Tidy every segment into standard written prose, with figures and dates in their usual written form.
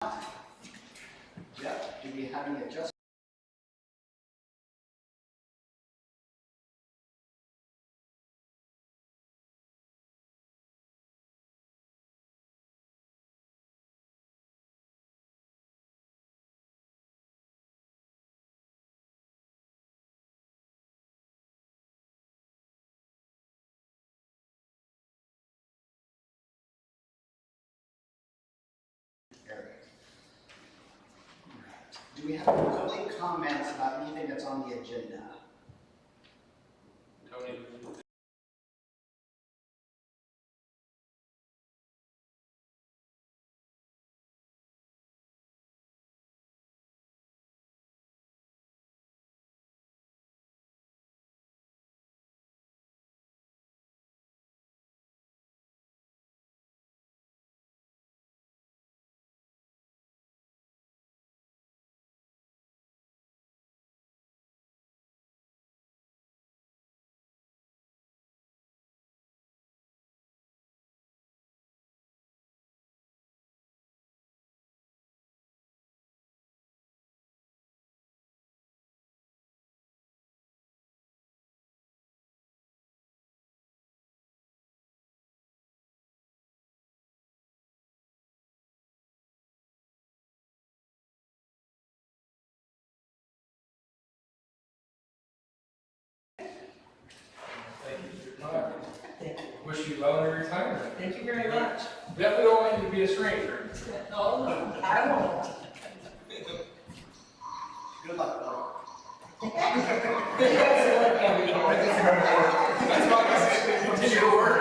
Jeff, do we have any adjustments? Do we have any public comments about anything that's on the agenda? Tony. Thank you for your time. Wish you well in your retirement. Thank you very much. Definitely don't want you to be a stranger. Oh, no, I won't. Good luck, Bill. That's why I said continue to work.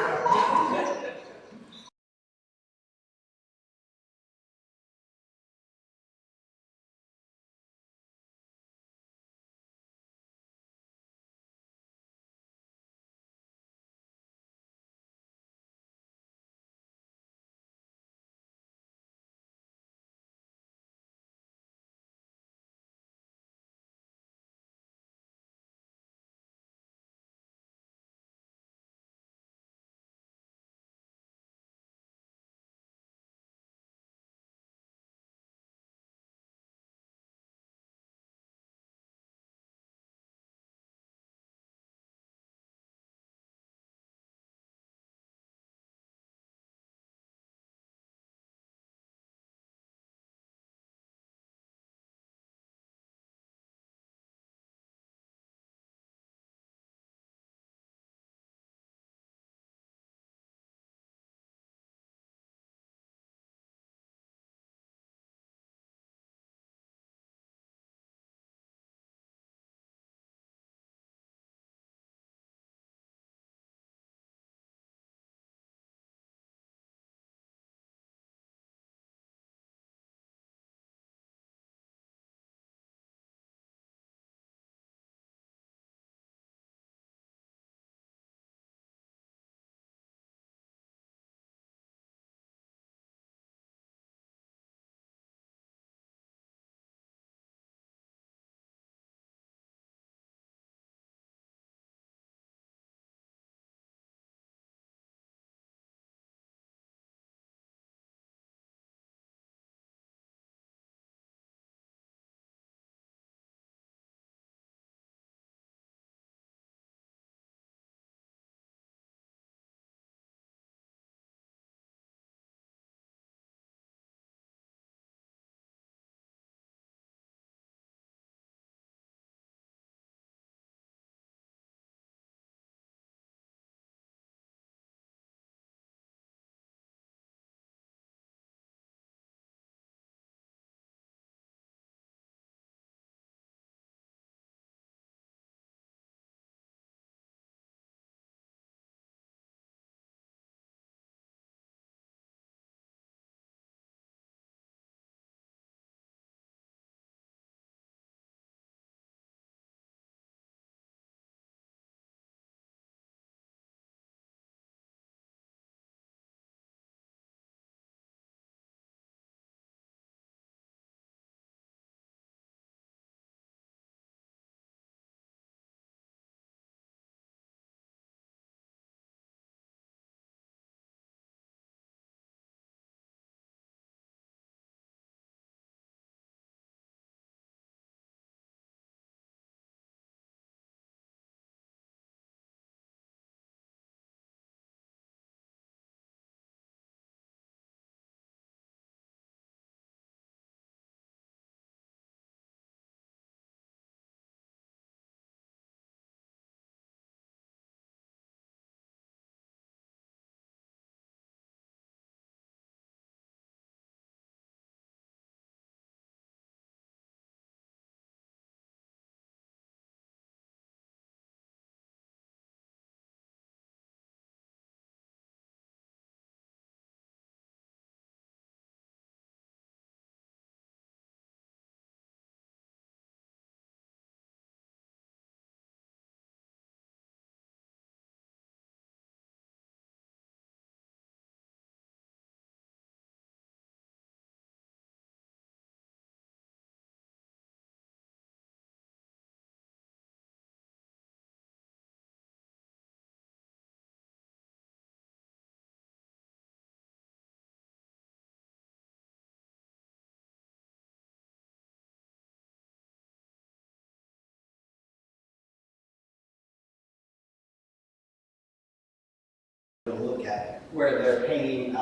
at where they're paying,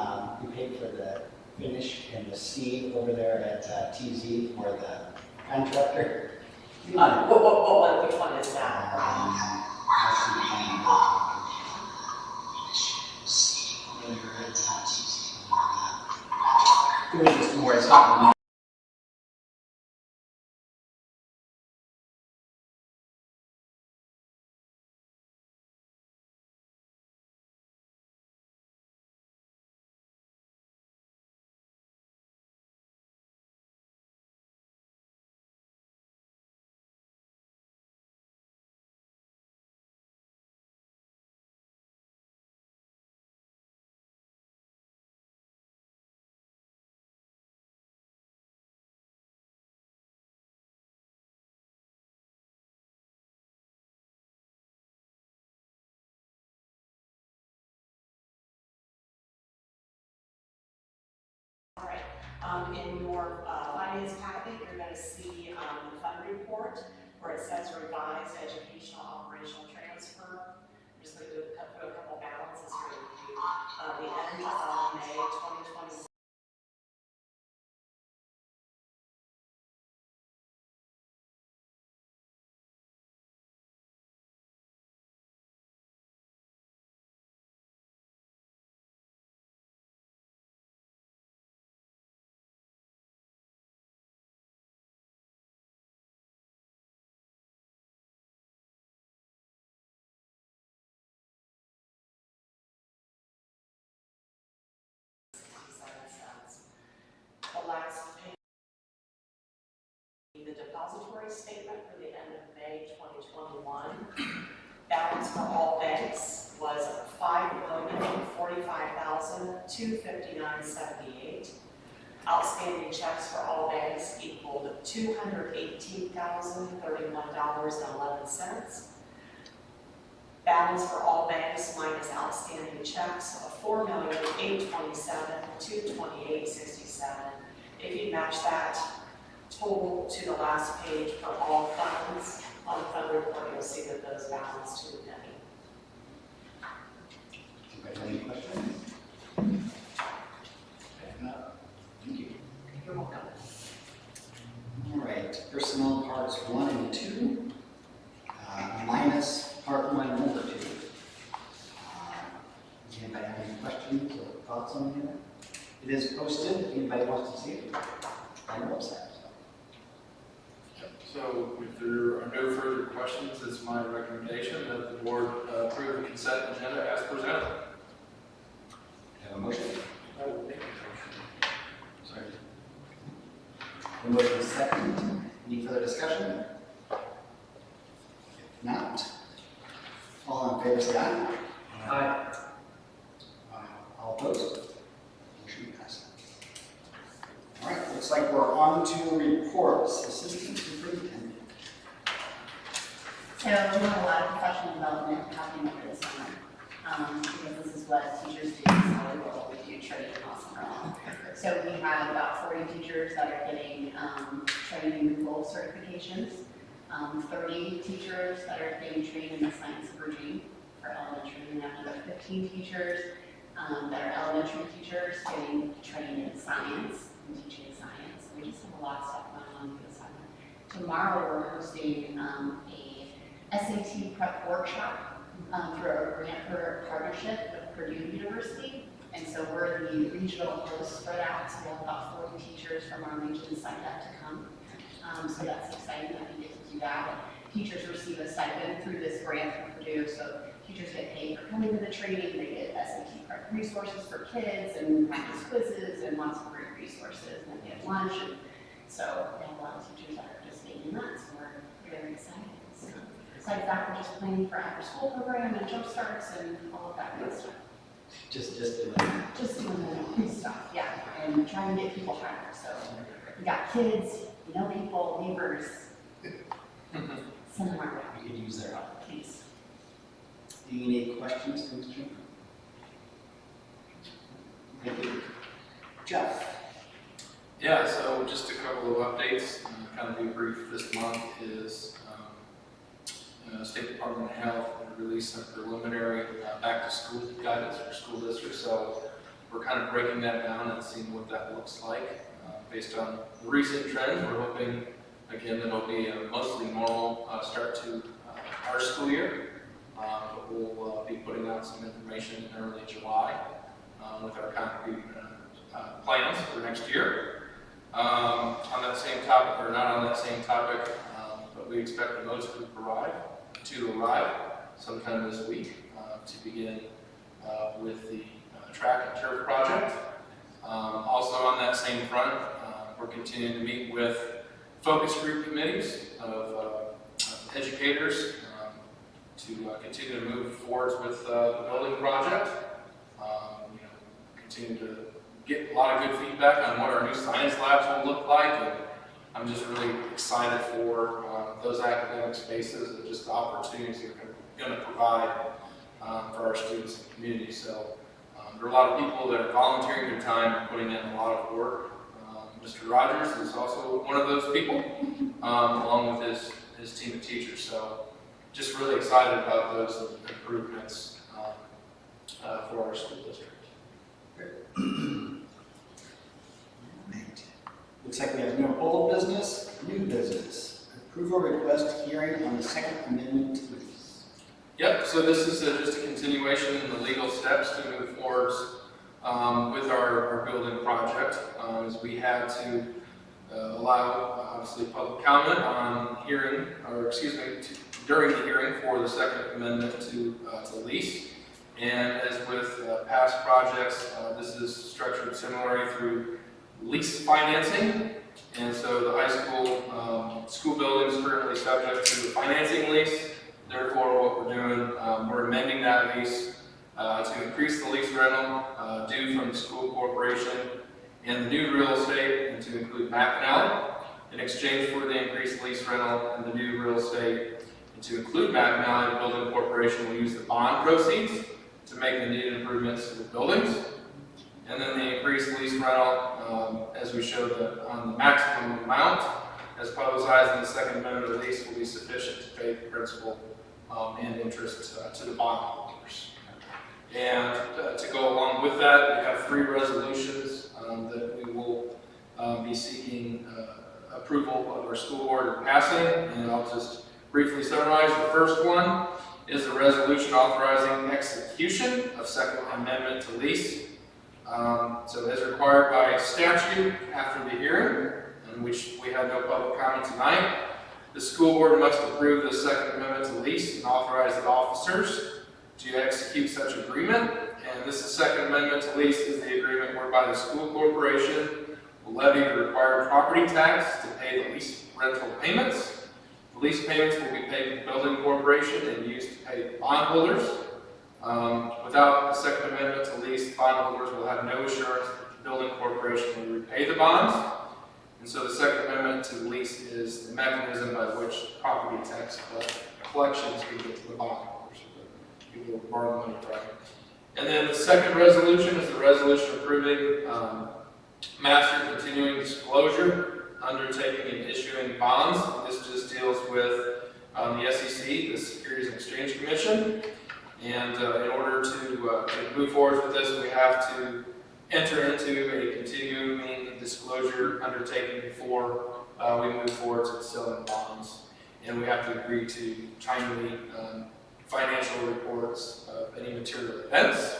we paid for the finish and the seed over there at TZ for the contractor. Which one is that? It was just more, it's not. All right. In your finance packet, you're going to see the fund report where it says revised educational operational transfer. I'm just going to put a couple balances for you. The end of May 2020. The last page, the depository statement for the end of May 2021. Balance for all banks was $5,045,259.78. Outstanding checks for all banks equaled $218,031.11. Balance for all banks minus outstanding checks of $4,827,228.67. If you match that total to the last page for all funds on the fund report, you'll see that those balance to the penny. Anybody have any questions? If not, thank you. You're welcome. All right, personnel parts 1 and 2, minus part 1, number 2. Does anybody have any questions or thoughts on here? It is posted, if anybody wants to see it, on the website. So if there are no further questions, it's my recommendation that the board approve the consent agenda as presented. Have a motion? I will make a motion. Sorry. The motion is second. Any further discussion? If not, all in favor say aye. Aye. All opposed? Motion passes. All right, looks like we're on to reports. Assistant Superintendent. So we have a lot of professional development happening over the summer. Because this is what teachers do, so we do training all summer long. So we have about 40 teachers that are getting training and goal certifications, 30 teachers that are getting trained in the science of regime for elementary, and another 15 teachers that are elementary teachers getting trained in science and teaching science. We just have a lot of stuff going on for the summer. Tomorrow we're hosting a SAT prep workshop through our grant for partnership with Purdue University. And so we're the regional hosts for that. So we have about 40 teachers from our region signed up to come. So that's exciting that we get to do that. And teachers receive a stipend through this grant from Purdue. So teachers get paid for coming to the training. They get SAT prep resources for kids and practice quizzes and lots of great resources. And then they have lunch. And so we have a lot of teachers that are participating in that. So we're very excited. So besides that, we're just planning for after school program and jump starts and all of that good stuff. Just doing Just doing the good stuff, yeah, and trying to get people hired. So we got kids, people, neighbors. Send them our way, we could use their help. please. Any questions from Mr. Chairman? Thank you. Jeff? Yeah, so just a couple of updates, kind of be brief this month is State Department of Health released some preliminary back-to-school guidance for school districts. So we're kind of breaking that down and seeing what that looks like. Based on the recent trends, we're hoping, again, that it'll be a mostly normal start to our school year. But we'll be putting out some information in early July with our concrete plans for next year. On that same topic, or not on that same topic, but we expect the modes to arrive sometime this week to begin with the track and turf project. Also on that same front, we're continuing to meet with focus group committees of educators to continue to move forwards with the building project. Continue to get a lot of good feedback on what our new science labs will look like, and I'm just really excited for those academic spaces and just the opportunities they're going to provide for our students and community. So there are a lot of people that are volunteering their time and putting in a lot of work. Mr. Rogers is also one of those people, along with his team of teachers. So just really excited about those improvements for our school district. Looks like we have no old business, new business. Approval request hearing on the Second Amendment to lease. Yep, so this is just a continuation in the legal steps to move forward with our building project, as we had to allow, obviously, public comment on hearing, or excuse me, during the hearing for the Second Amendment to lease. And as with past projects, this is structured similarly through lease financing. And so the high school school building is currently subject to the financing lease. Therefore, what we're doing, we're amending that lease to increase the lease rental due from the school corporation and the new real estate, and to include McNally. In exchange for the increased lease rental and the new real estate, and to include McNally, the building corporation will use the bond proceeds to make the needed improvements to the buildings. And then the increased lease rental, as we showed on the maximum amount, as publicized in the Second Amendment of the lease, will be sufficient to pay the principal and interest to the bondholders. And to go along with that, we have 3 resolutions that we will be seeking approval of our school board passing. And I'll just briefly summarize. The first one is a resolution authorizing execution of Second Amendment to lease. So as required by statute after the hearing, in which we have no public comment tonight, the school board must approve the Second Amendment to lease and authorize the officers to execute such agreement. And this Second Amendment to lease is the agreement whereby the school corporation will levy the required property tax to pay the lease rental payments. The lease payments will be paid to the building corporation and used to pay the bondholders. Without the Second Amendment to lease, bondholders will have no assurance that the building corporation will repay the bonds. And so the Second Amendment to the lease is the mechanism by which property tax collections can get to the bondholders. People will borrow money from. And then the second resolution is the resolution approving master continuing disclosure, undertaking and issuing bonds. This just deals with the SEC, the Securities and Exchange Commission. And in order to move forward with this, we have to enter into a continuing disclosure undertaking before we move forward to selling bonds. And we have to agree to timely financial reports of any material events.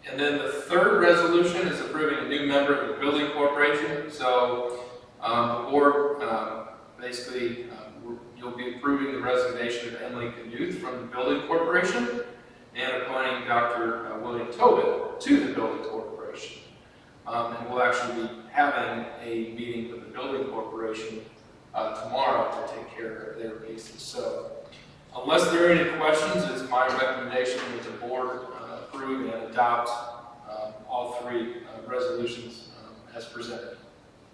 And then the third resolution is approving a new member of the building corporation. So the board basically you'll be approving the resignation of Emily Knuth from the building corporation and appointing Dr. William Tobin to the building corporation. And we'll actually be having a meeting with the building corporation tomorrow to take care of their cases. So unless there are any questions, it's my recommendation that the board approve and adopt all 3 resolutions as presented.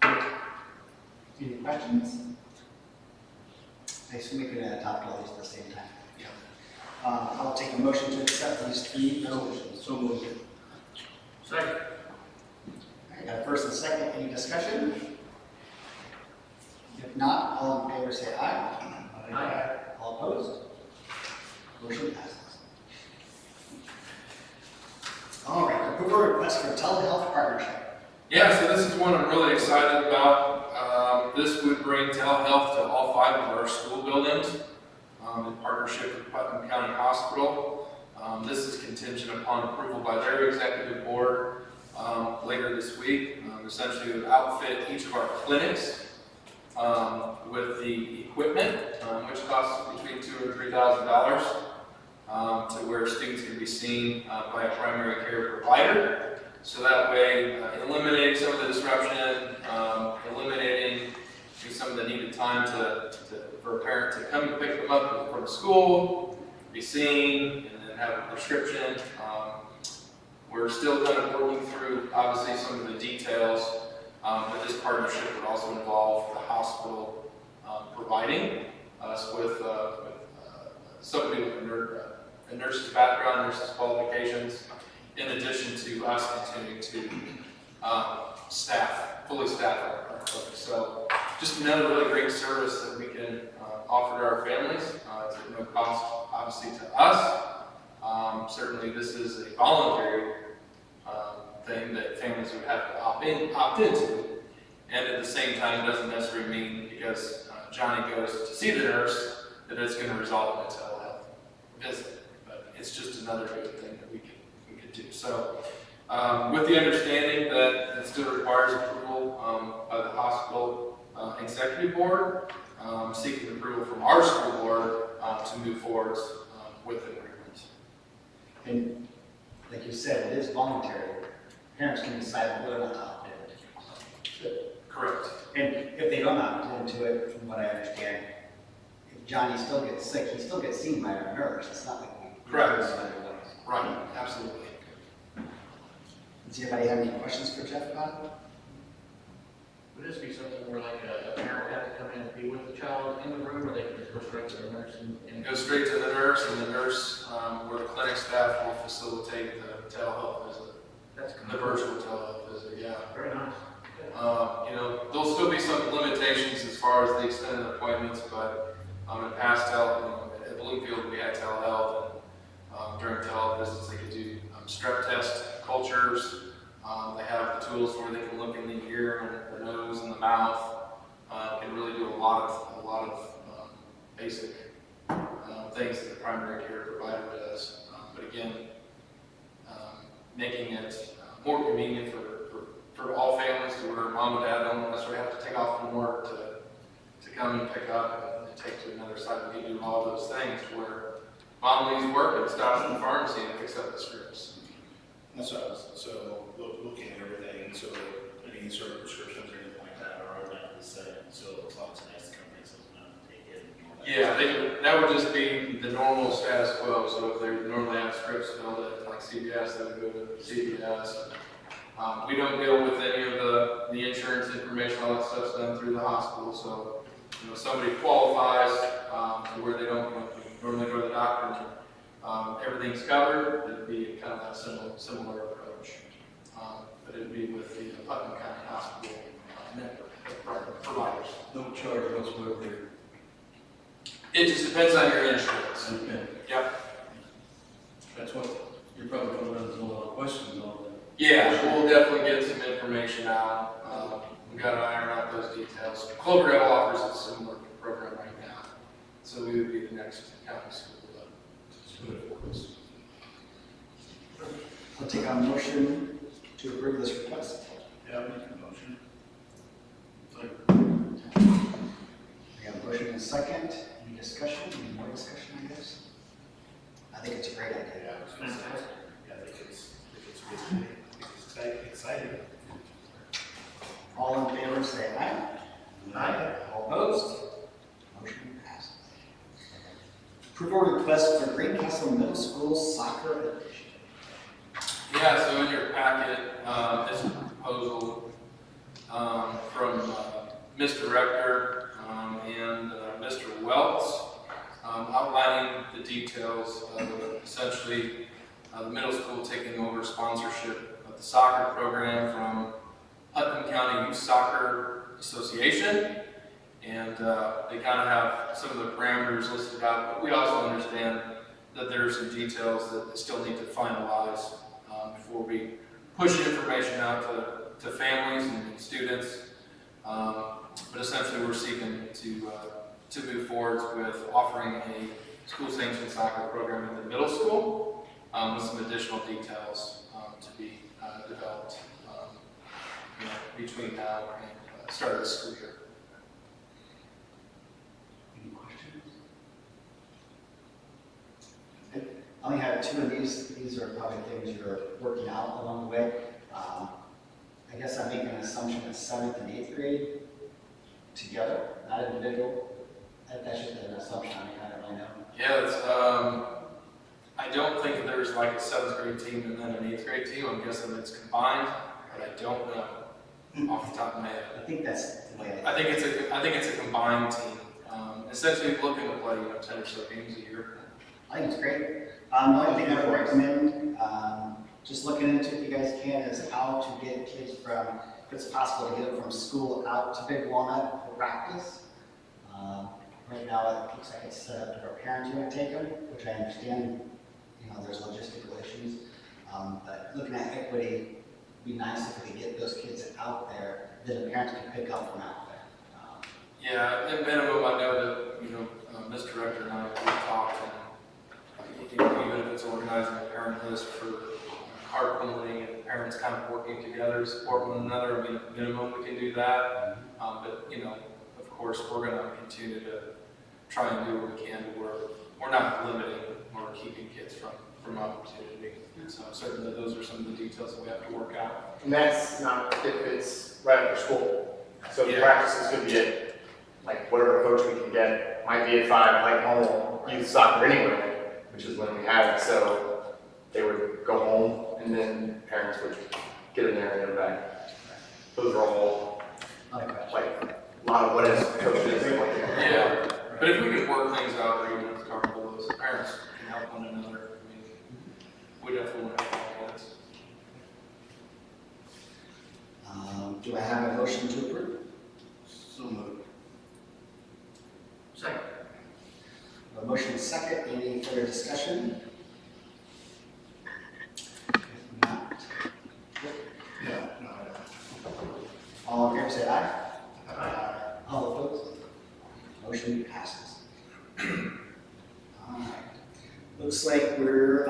Any questions? I assume we could adopt all these at the same time. Yeah. I'll take a motion to accept these 3 resolutions. So moved. Second. All right, got a first and second. Any discussion? If not, all in favor say aye. Aye. All opposed? Motion passes. All right, approval request for telehealth partnership. Yeah, so this is one I'm really excited about. This would bring telehealth to all 5 of our school buildings in partnership with Putnam County Hospital. This is contingent upon approval by their executive board later this week. Essentially, we would outfit each of our clinics with the equipment, which costs between $2,000 and $3,000, to where students can be seen by a primary care provider. So that way, eliminating some of the disruption, eliminating some of the needed time for a parent to come and pick them up from school, be seen, and then have a prescription. We're still kind of working through, obviously, some of the details, but this partnership would also involve the hospital providing us with somebody with a nurse's background, nurse's qualifications, in addition to us continuing to fully staff our clinic. So just another really great service that we can offer to our families. It's at no cost, obviously, to us. Certainly, this is a voluntary thing that families would have to opt into. And at the same time, it doesn't necessarily mean because Johnny goes to see the nurse that it's going to result in a telehealth visit. But it's just another good thing that we could do. So, with the understanding that it still requires approval by the hospital executive board, seeking approval from our school board to move forward with the agreement. And like you said, it is voluntary. Parents can decide whether or not to opt in. Correct. And if they don't opt into it, from what I understand, if Johnny still gets sick, he still gets seen by a nurse. It's not like we. Correct. Right, absolutely. Does anybody have any questions for Jeff about it? Would this be something where like a parent would have to come in and be with the child in the room, or they can just go straight to the nurse and Go straight to the nurse, and the nurse, or the clinic staff will facilitate the telehealth visit, that's the virtual telehealth visit, yeah. very nice. There'll still be some limitations as far as the extended appointments, but in past at Bloomfield, we had telehealth, and during telehealth visits, they could do strep test cultures. They have the tools where they can look in the ear and the nose and the mouth. Can really do a lot of basic things that the primary care provider does. But again, making it more convenient for all families, to where mom and dad don't necessarily have to take off from work to come and pick up and take to another site. We can do all those things to where mom leaves work and stops at the pharmacy and picks up the scripts. That's what I was, so looking at everything, so any sort of prescriptions or anything like that are automatically set, so it's always nice to come in, so it's not take it. And all that. Yeah, that would just be the normal status quo. So if they normally have scripts filled at like CVS, they would go to CVS. We don't deal with any of the insurance information, all that stuff's done through the hospital. So, somebody qualifies to where they don't normally go to the doctor and everything's covered, it'd be kind of that similar approach. But it'd be with the Putnam County Hospital network of providers. No charge whatsoever. It just depends on your insurance. Okay. Yep. That's what, you're probably going to run into a lot of questions on that. Yeah, we'll definitely get some information out. We've got to iron out those details. Cloverdale offers a similar program right now, so we would be the next county school. I'll take a motion to approve this request. Yeah, I'll make a motion. We have a motion and a second. Any discussion? Any more discussion, I guess? I think it's a great idea. Yeah, I was gonna say, yeah, I think it's good. I think it's exciting. All in favor, say aye. Aye. All opposed? Motion passes. Approval request for Greencastle Middle School soccer edition. Yeah, so in your packet is a proposal from Mr. Rector and Mr. Welts outlining the details of essentially the middle school taking over sponsorship of the soccer program from Putnam County Youth Soccer Association And they kind of have some of the parameters listed out, but we also understand that there are some details that still need to finalize before we push information out to families and students. But essentially, we're seeking to move forward with offering a school-sanctioned soccer program at the middle school with some additional details to be developed between now and start of the school year. Any questions? I only have two of these. These are probably things you're working out along the way. I guess I'm making an assumption that 7th and 8th grade together, not individual. That's just an assumption. I don't really know. Yeah, it's, I don't think that there's like a 7th grade team and then an 8th grade team. I'm guessing it's combined, but I don't know off the top of my head. I think that's the way I think it's a combined team. Essentially looking to play 10 or so games a year. I think it's great. The only thing I would recommend, just looking into if you guys can, is how to get kids from, if it's possible to get them from school out to Big Walnut for practice. Right now, it looks like it's set up to where parents want to take them, which I understand, there's logistical issues. But looking at equity, it'd be nice if we could get those kids out there, then the parents can pick up from out there. Yeah, at minimum, I know that, Ms. Director and I, we talked, and even if it's organizing a parent list for carpooling and parents kind of working together to support one another, I mean, at minimum, we can do that. But, of course, we're going to continue to try and do what we can to where we're not limiting or keeping kids from opportunity. And so certainly those are some of the details that we have to work out. And that's not if it's right after school. So the Yeah. practice is going to be at, like, whatever coach we can get. Might be at 5, like normal youth soccer anyway, which is when we have it. So they would go home, and then parents would get in there and go back. Those are all, Not a question. like, a lot of what is coaches and what they Yeah, but if we can work things out, or even with carpool, those parents can help one another. I mean, we definitely want to help all kids. Do I have a motion to approve? So moved. Second. A motion is second. Any further discussion? If not, No, I don't. all in favor say aye. All opposed? Motion passes. All right. Looks like we're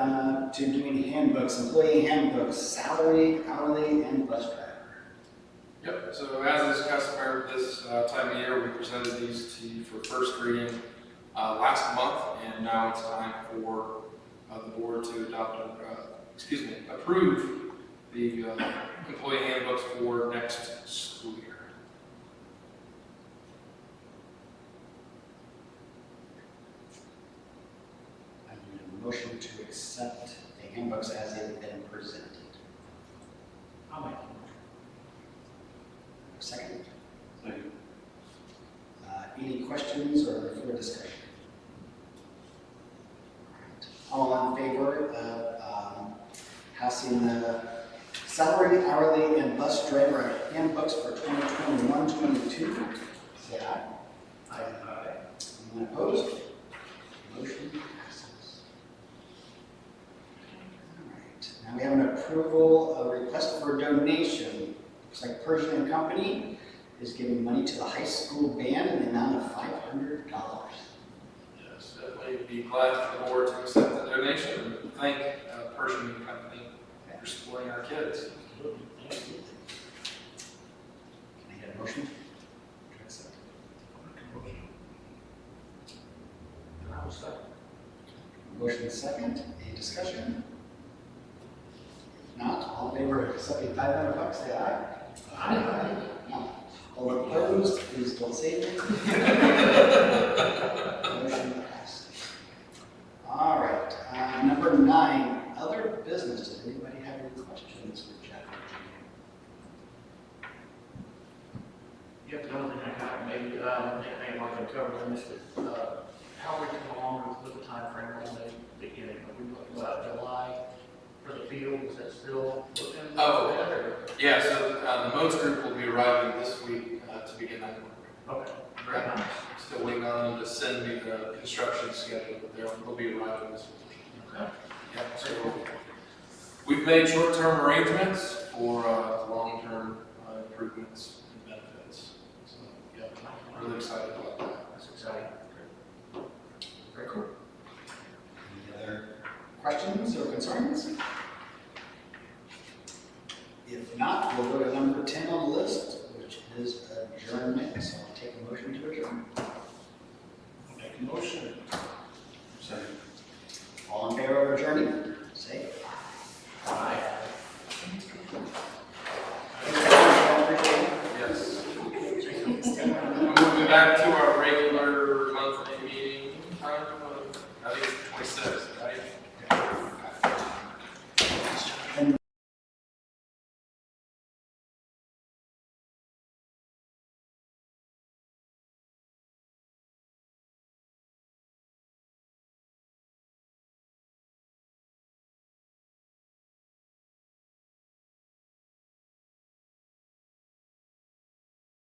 to doing handbooks, employee handbooks, salary, hourly, and bus driver. Yep, so as is customary this time of year, we presented these to you for first reading last month, and now it's time for the board to approve the employee handbooks for next school year. I need a motion to accept the handbooks as they've been presented. I'll make it. Second. Second. Any questions or further discussion? All in favor of passing the salary, hourly, and bus driver handbooks for 2021-22, say aye. Aye. Anyone opposed? Motion passes. All right, now we have an approval, a request for donation. Looks like Persian and Company is giving money to the high school band in the amount of $500. Yes, definitely be glad for the board to accept the donation and thank Persian Company for supporting our kids. Can I get a motion? To accept. I will second. Motion second, any discussion? If not, all in favor of accepting $500, say aye. Aye. No. All opposed, please don't say anything. Motion passed. All right, number 9, other business. Does anybody have any questions for Jeff? Yep, the only thing I got, maybe, Nick may want to cover this, but, how we come along with the timeframe on the beginning, are we looking about July for the field, is that still looking? Oh. good, or- Yeah, so the Modes group will be arriving this week to begin that work. Okay. Very nice. Still waiting on them to send me the construction schedule, but they'll be arriving this week. Okay. Yeah, so we've made short-term arrangements for long-term improvements and benefits. So, yeah, I'm really excited about that. That's exciting. Very cool. Any other questions or concerns? If not, we'll go to number 10 on the list, which is adjournment. So I'll take a motion to adjourn. Make a motion. Second. All in favor of adjourning? Say aye. Yes. We're moving back to our